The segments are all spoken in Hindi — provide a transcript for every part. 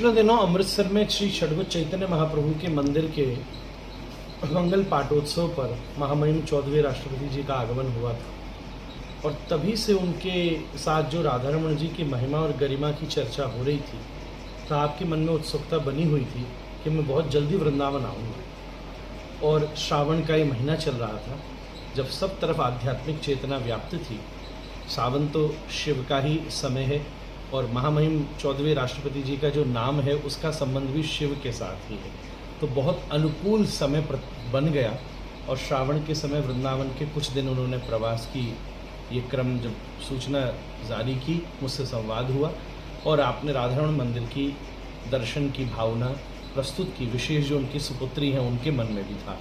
पिछले दिनों अमृतसर में श्री षडगोज चैतन्य महाप्रभु के मंदिर के मंगल पाठोत्सव पर महामहिम 14वें राष्ट्रपति जी का आगमन हुआ था और तभी से उनके साथ जो राधारमण जी की महिमा और गरिमा की चर्चा हो रही थी, तो आपके मन में उत्सुकता बनी हुई थी कि मैं बहुत जल्दी वृंदावन आऊँगा। और श्रावण का ये महीना चल रहा था जब सब तरफ आध्यात्मिक चेतना व्याप्त थी। सावन तो शिव का ही समय है और महामहिम 14वें राष्ट्रपति जी का जो नाम है उसका संबंध भी शिव के साथ ही है, तो बहुत अनुकूल समय बन गया। और श्रावण के समय वृंदावन के कुछ दिन उन्होंने प्रवास की ये क्रम जब सूचना जारी की, मुझसे संवाद हुआ और आपने राधारमण मंदिर की दर्शन की भावना प्रस्तुत की। विशेष जो उनकी सुपुत्री हैं उनके मन में भी था।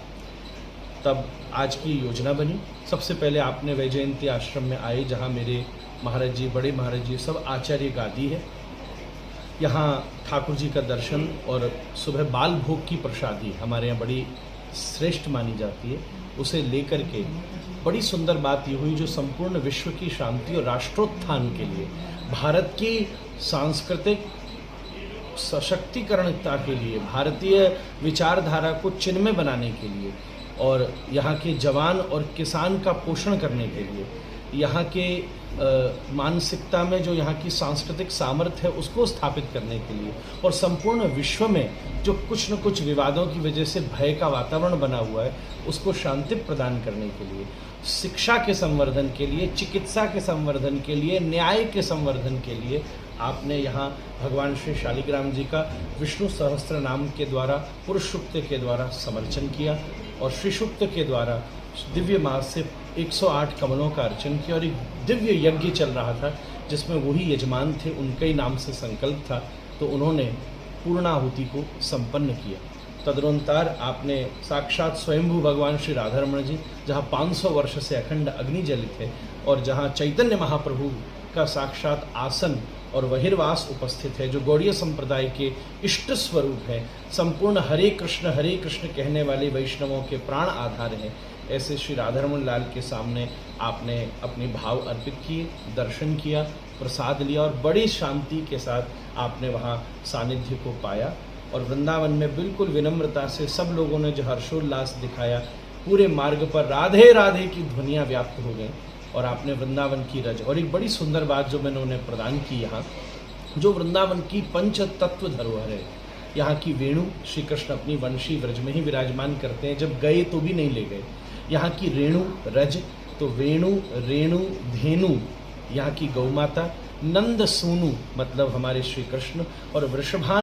तब आज की योजना बनी। सबसे पहले आपने वैजयंती आश्रम में आए, जहाँ मेरे महाराज जी, बड़े महाराज जी, सब आचार्य गादी है। यहाँ ठाकुर जी का दर्शन और सुबह बाल भोग की प्रसादी हमारे यहाँ बड़ी श्रेष्ठ मानी जाती है, उसे लेकर के बड़ी सुंदर बात ये हुई जो संपूर्ण विश्व की शांति और राष्ट्रोत्थान के लिए, भारत की सांस्कृतिक सशक्तिकरणता के लिए, भारतीय विचारधारा को चिन्मय बनाने के लिए और यहाँ के जवान और किसान का पोषण करने के लिए, यहाँ के मानसिकता में जो यहाँ की सांस्कृतिक सामर्थ्य है उसको स्थापित करने के लिए और संपूर्ण विश्व में जो कुछ न कुछ विवादों की वजह से भय का वातावरण बना हुआ है उसको शांति प्रदान करने के लिए, शिक्षा के संवर्धन के लिए, चिकित्सा के संवर्धन के लिए, न्याय के संवर्धन के लिए आपने यहाँ भगवान श्री शालिग्राम जी का विष्णु सहस्त्र नाम के द्वारा, पुरुष सूक्त के द्वारा समर्चन किया और श्री सूक्त के द्वारा दिव्य मास से 108 कमलों का अर्चन किया और एक दिव्य यज्ञ चल रहा था जिसमें वही यजमान थे, उनके ही नाम से संकल्प था, तो उन्होंने पूर्णाहुति को संपन्न किया। तदनुसार आपने साक्षात स्वयंभू भगवान श्री राधारमण जी, जहाँ 500 वर्ष से अखंड अग्नि जलित है और जहाँ चैतन्य महाप्रभु का साक्षात आसन और बहिर्वास उपस्थित है, जो गौड़ीय संप्रदाय के इष्ट स्वरूप है, संपूर्ण हरे कृष्ण कहने वाले वैष्णवों के प्राण आधार हैं, ऐसे श्री राधारमण लाल के सामने आपने अपने भाव अर्पित किए, दर्शन किया, प्रसाद लिया और बड़ी शांति के साथ आपने वहाँ सानिध्य को पाया। और वृंदावन में बिल्कुल विनम्रता से सब लोगों ने जो हर्षोल्लास दिखाया, पूरे मार्ग पर राधे राधे की ध्वनियाँ व्याप्त हो गई और आपने वृंदावन की रज और एक बड़ी सुंदर बात जो मैंने उन्हें प्रदान की, यहाँ जो वृंदावन की पंच तत्व धरोहर है, यहाँ की वेणु, श्री कृष्ण अपनी वंशी व्रज में ही विराजमान करते हैं, जब गए तो भी नहीं ले गए। यहाँ की रेणु रज, तो वेणु रेणु धेनु यहाँ की गौ माता, नंद सूनु मतलब हमारे श्री कृष्ण और वृषभान